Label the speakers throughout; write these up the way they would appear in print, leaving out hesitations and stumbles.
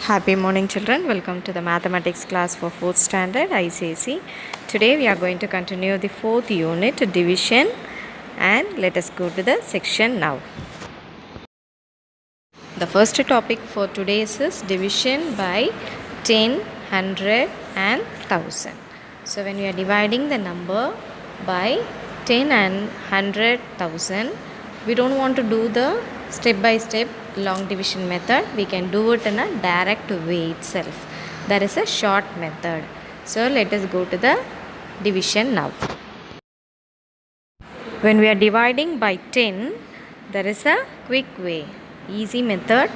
Speaker 1: Happy morning children, welcome to the mathematics class for 4th standard ICSE. Today we are going to continue the 4th unit division, and let us go to the section now. The first topic for today is division by 10, 100 and 1000. So when we are dividing the number by 10 and 100, 1000, we don't want to do the step by step long division method. We can do it in a direct way itself. There is a short method. So let us go to the division now. When we are dividing by 10, there is a quick way, easy method.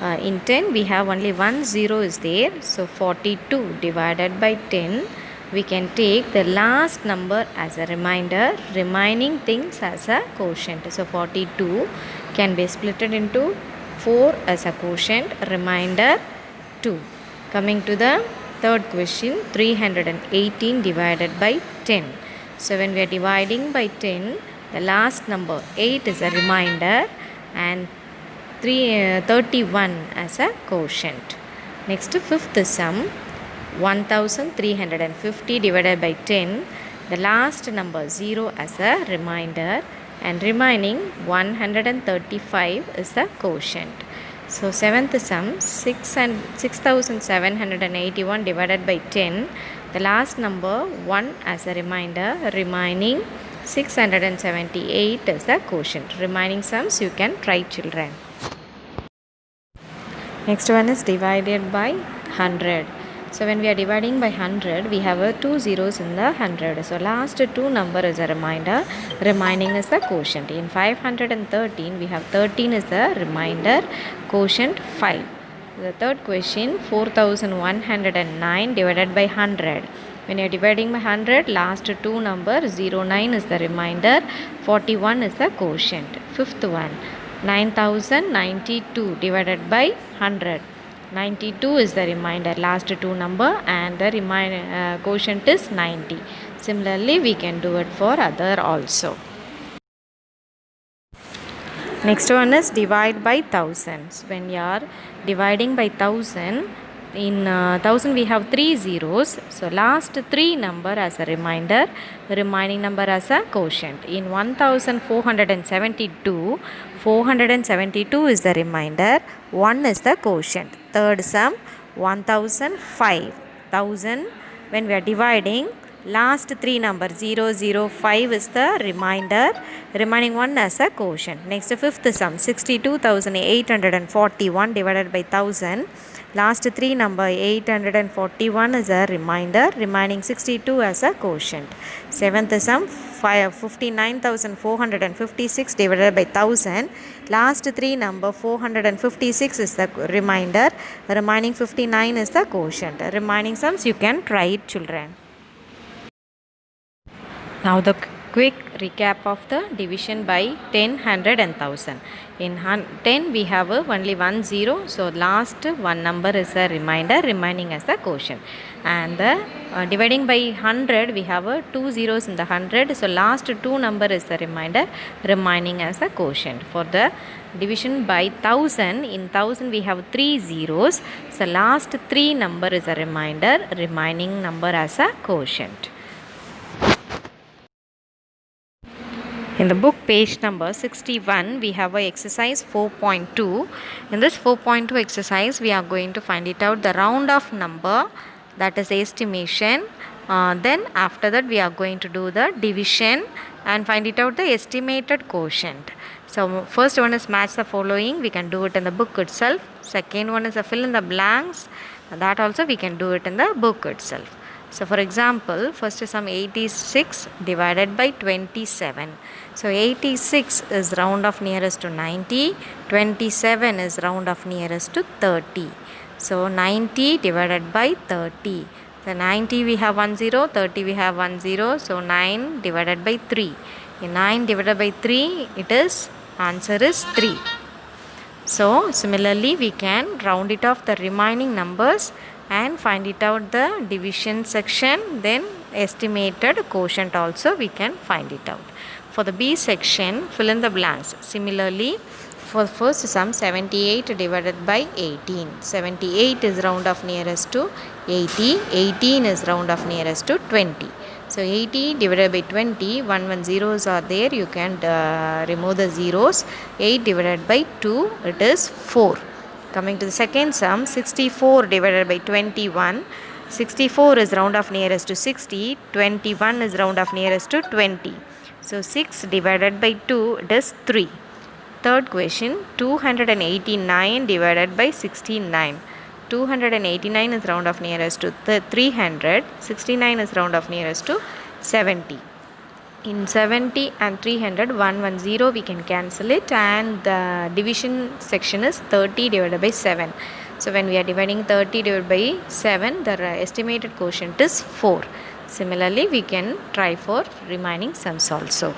Speaker 1: In 10 we have only one zero is there, so 42 divided by 10, we can take the last number as a remainder, remaining things as a quotient. So 42 can be split into 4 as a quotient, remainder 2. Coming to the third question, 318 divided by 10. So when we are dividing by 10, the last number 8 is a remainder and 31 as a quotient. Next, fifth sum, 1350 divided by 10, the last number 0 as a remainder and remaining 135 is the quotient. So seventh sum, 6781 divided by 10, the last number 1 as a remainder, remaining 678 is the quotient. Remaining sums you can try, children. Next one is divided by 100. So when we are dividing by 100, we have two zeros in the 100. So last two number is a remainder, remaining is the quotient. In 513, we have 13 is the remainder, quotient 5. The third question, 4109 divided by 100. When you are dividing by 100, last two number 09 is the remainder, 41 is the quotient. Fifth one, 9092 divided by 100. 92 is the remainder, last two number, and the quotient is 90. Similarly, we can do it for other also. Next one is divide by thousands. When you are dividing by 1000, in 1000 we have three zeros, so last three number as a remainder, remaining number as a quotient. In 1472, 472 is the remainder, 1 is the quotient. Third sum, 1005, 1000, when we are dividing, last three number 005 is the remainder, remaining 1 as a quotient. Next, fifth sum, 62,841 divided by 1000, last three number 841 is a remainder, remaining 62 as a quotient. Seventh sum, 59,456 divided by 1000, last three number 456 is the remainder, remaining 59 is the quotient. Remaining sums you can try it, children. Now the quick recap of the division by 10, 100 and 1000. In 10 we have only one zero, so last one number is a remainder, remaining as the quotient. And the dividing by 100 we have two zeros in the 100, so last two number is the remainder, remaining as a quotient. For the division by 1000, in 1000 we have three zeros, so last three number is a remainder, remaining number as a quotient. In the book page number 61, we have a exercise 4.2. In this 4.2 exercise, we are going to find it out the round off number, that is estimation. Then after that, we are going to do the division and find it out the estimated quotient. So first one is match the following. We can do it in the book itself. Second one is a fill in the blanks. That also we can do it in the book itself. So for example, first is some 86 divided by 27. So 86 is round off nearest to 90, 27 is round off nearest to 30. So 90 divided by 30. So 90 we have 1 0, 30 we have 1 0, so 9 divided by 3. In 9 divided by 3, it is, answer is 3. So similarly, we can round it off the remaining numbers and find it out the division section, then estimated quotient also we can find it out. For the B section, fill in the blanks. Similarly, For the first sum, 78 divided by 18. 78 is round off nearest to 80. 18 is round off nearest to 20. So 80 divided by 20, 1 zeros are there. You can remove the zeros. 8 divided by 2, it is 4. Coming to the second sum, 64 divided by 21. 64 is round off nearest to 60. 21 is round off nearest to 20. So 6 divided by 2, it is 3. Third question, 289 divided by 69. 289 is round off nearest to 300. 69 is round off nearest to 70. In 70 and 300, 110 we can cancel it, and the division section is 30 divided by 7. So when we are dividing 30 divided by 7, the estimated quotient is 4. Similarly, we can try for remaining sums also.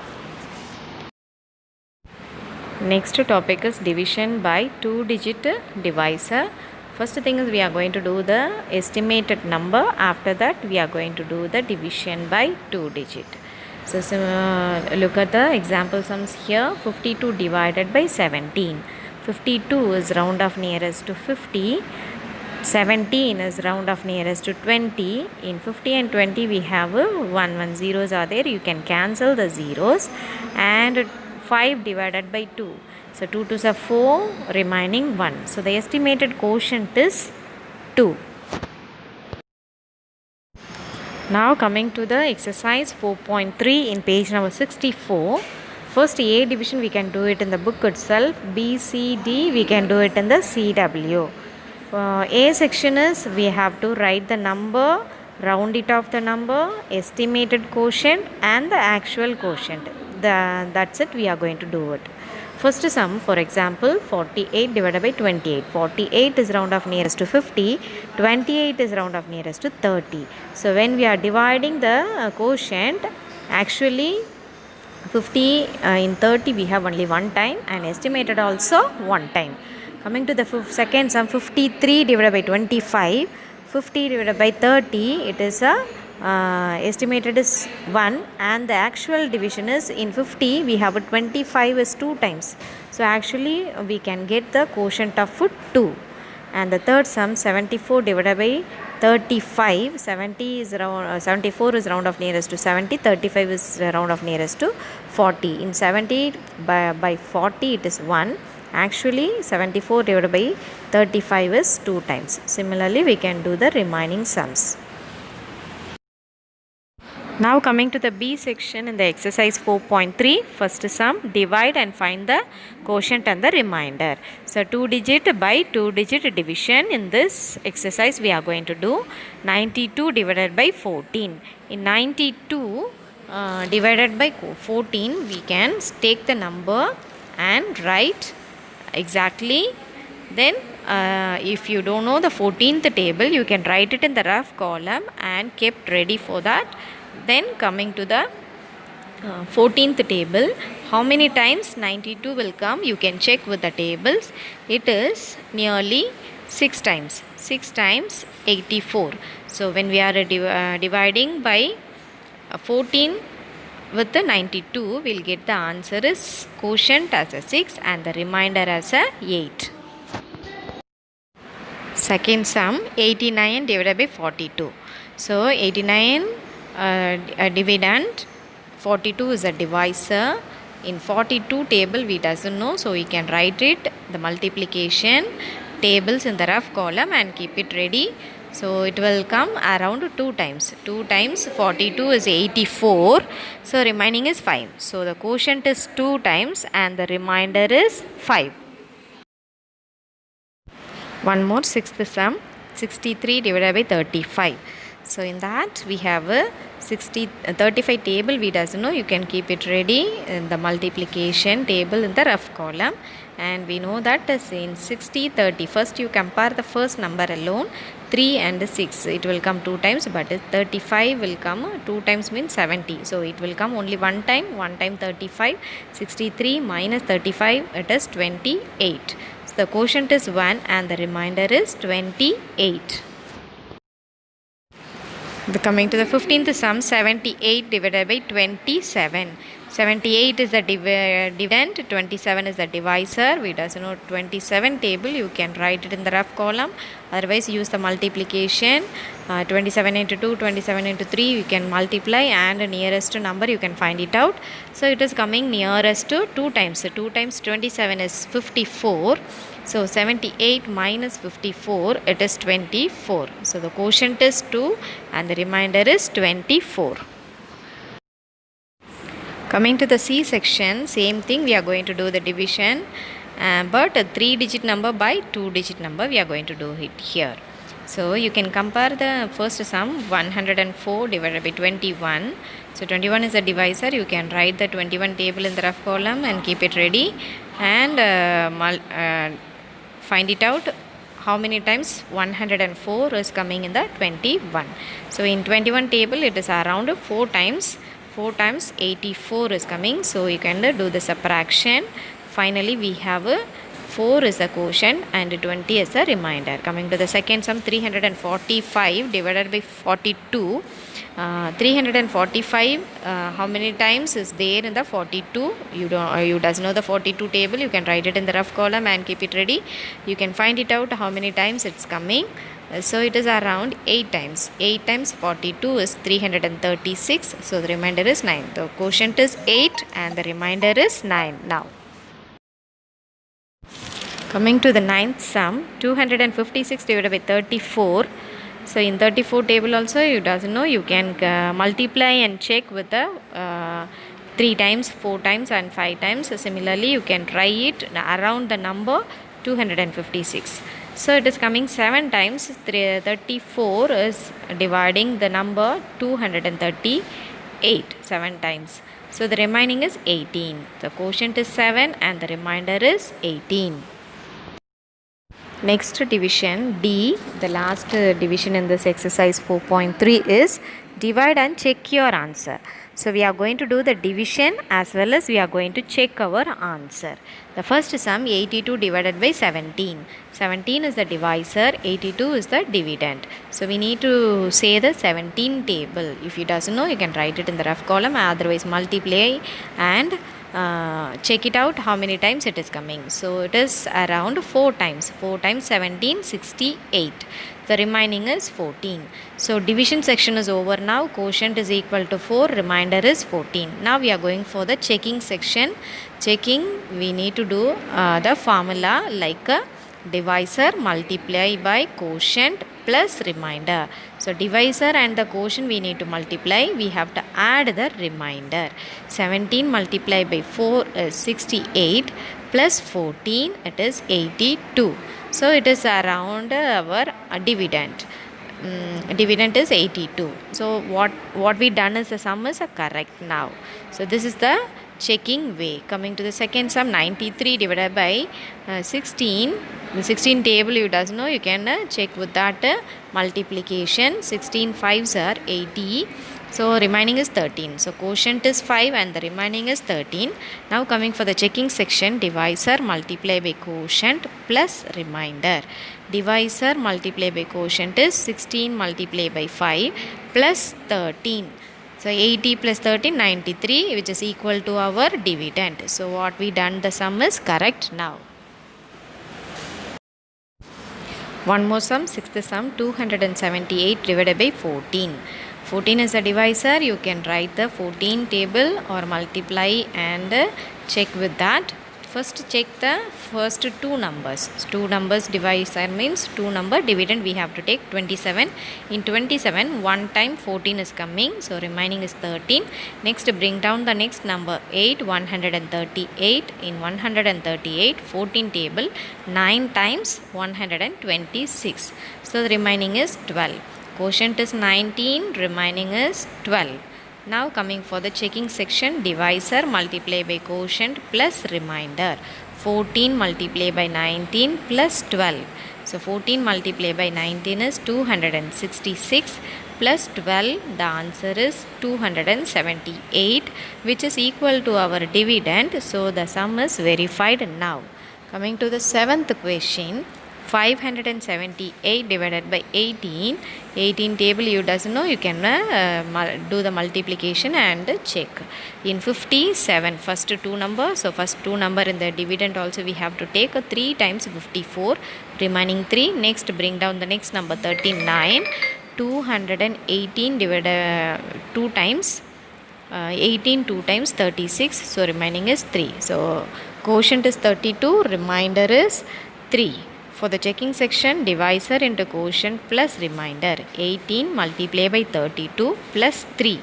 Speaker 1: Next topic is division by 2-digit divisor. First thing is we are going to do the estimated number. After that we are going to do the division by 2-digit. So look at the example sums here. 52 divided by 17. 52 is round off nearest to 50. 17 is round off nearest to 20. In 50 and 20 we have 1 zeros are there. You can cancel the zeros. And 5 divided by 2. So 2 2s are 4, remaining 1. So the estimated quotient is 2. Now coming to the exercise 4.3 in page number 64. First A division we can do it in the book itself. B, C, D we can do it in the CW. A section is we have to write the number, round it off the number, estimated quotient and the actual quotient. That's it, we are going to do it. First sum, for example, 48 divided by 28. 48 is round off nearest to 50. 28 is round off nearest to 30. So when we are dividing the quotient, actually 50 in 30 we have only one time, and estimated also one time. Coming to the second sum, 53 divided by 25. 50 divided by 30, it is a estimated is 1, and the actual division is in 50 we have a 25 is 2 times. So actually we can get the quotient of 2. And the third sum, 74 divided by 35. 74 is round off nearest to 70. 35 is round off nearest to 40. In 70 by 40 it is 1. Actually 74 divided by 35 is 2 times. Similarly we can do the remaining sums. Now coming to the B section in the exercise 4.3, first sum, divide and find the quotient and the remainder. So 2-digit by 2-digit division in this exercise we are going to do. 92 divided by 14. In 92 divided by 14 we can take the number and write exactly. Then if you don't know the 14th table, you can write it in the rough column and kept ready for that. Then coming to the 14th table, how many times 92 will come, you can check with the tables. It is nearly 6 times. 6 times 84. So when we are dividing by 14 with the 92, we'll get the answer is quotient as a 6 and the remainder as a 8. Second sum, 89 divided by 42. So 89 dividend, 42 is a divisor. In 42 table we doesn't know, so we can write it the multiplication tables in the rough column and keep it ready. So it will come around 2 times. 2 times 42 is 84. So remaining is 5. So the quotient is 2 times and the remainder is 5. One more, sixth sum, 63 divided by 35. So in that we have a 35 table we doesn't know, you can keep it ready in the multiplication table in the rough column. And we know that in 60 30, first you compare the first number alone, 3 and 6, it will come 2 times, but 35 will come 2 times means 70. So it will come only one time 35. 63 minus 35, it is 28. So the quotient is 1 and the remainder is 28. Coming to the 15th sum, 78 divided by 27. 78 is the dividend, 27 is the divisor. We does know 27 table, you can write it in the rough column. Otherwise use the multiplication. 27 into 2, 27 into 3, you can multiply and nearest number you can find it out. So it is coming nearest to 2 times. So 2 times 27 is 54. So 78 minus 54, it is 24. So the quotient is 2 and the remainder is 24. Coming to the C section, same thing, we are going to do the division, but a 3-digit number by 2-digit number we are going to do it here. So you can compare the first sum, 104 divided by 21. So 21 is the divisor, you can write the 21 table in the rough column and keep it ready and find it out how many times 104 is coming in the 21. So in 21 table it is around 4 times. 4 times 84 is coming, so you can do the subtraction. Finally we have 4 is the quotient and 20 is the remainder. Coming to the second sum, 345 divided by 42. 345 how many times is there in the 42? You doesn't know the 42 table, you can write it in the rough column and keep it ready. You can find it out how many times it's coming. So it is around 8 times. 8 times 42 is 336. So the remainder is 9. The quotient is 8 and the remainder is 9 now. Coming to the ninth sum, 256 divided by 34. So in 34 table also you doesn't know, you can multiply and check with the 3 times, 4 times and 5 times. So similarly you can try it around the number 256. So it is coming 7 times. 34 is dividing the number 238 7 times. So the remaining is 18. The quotient is 7 and the remainder is 18. Next division D, the last division in this exercise 4.3 is divide and check your answer. So we are going to do the division as well as we are going to check our answer. The first sum, 82 divided by 17. 17 is the divisor, 82 is the dividend. So we need to say the 17 table. If you doesn't know, you can write it in the rough column, otherwise multiply and check it out how many times it is coming. So it is around 4 times. 4 times 17, 68. The remaining is 14. So division section is over now. Quotient is equal to 4. Remainder is 14. Now we are going for the checking section. Checking, we need to do the formula like a divisor multiply by quotient plus remainder. So divisor and the quotient we need to multiply. We have to add the remainder. 17 multiplied by 4 is 68 plus 14, it is 82. So it is around our dividend. Dividend is 82. So what we done is the sum is correct now. So this is the checking way. Coming to the second sum, 93 divided by 16. The 16 table you doesn't know, you can check with that multiplication. 16 5s are 80. So remaining is 13. So quotient is 5 and the remaining is 13. Now coming for the checking section, divisor multiply by quotient plus remainder. Divisor multiply by quotient is 16 multiply by 5 plus 13. So 80 plus 13, 93, which is equal to our dividend. So what we done, the sum is correct now. One more sum, sixth sum, 278 divided by 14. 14 is a divisor, you can write the 14 table or multiply and check with that. First check the first two numbers. Two numbers divisor means two number, dividend we have to take 27. In 27, 1 time 14 is coming, so remaining is 13. Next bring down the next number 8, 138. In 138, 14 table, 9 times 126. So the remaining is 12. Quotient is 19, remaining is 12. Now coming for the checking section, divisor multiply by quotient plus remainder. 14 multiply by 19 plus 12. So 14 multiply by 19 is 266 plus 12. The answer is 278, which is equal to our dividend. So the sum is verified now. Coming to the seventh question, 578 divided by 18. 18 table you doesn't know, you can do the multiplication and check. In 57, first two numbers, so first two number in the dividend also we have to take 3 times 54, remaining 3. Next bring down the next number 39. 218 divided 2 times 18, 2 times 36, so remaining is 3. So quotient is 32, remainder is 3. For the checking section, divisor into quotient plus remainder. 18 multiply by 32 plus 3.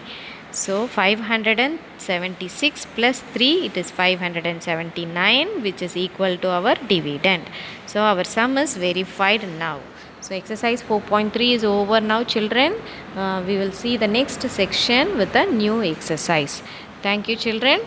Speaker 1: So 576 plus 3, it is 579, which is equal to our dividend. So our sum is verified now. So exercise 4.3 is over now, children. We will see the next section with a new exercise. Thank you, children.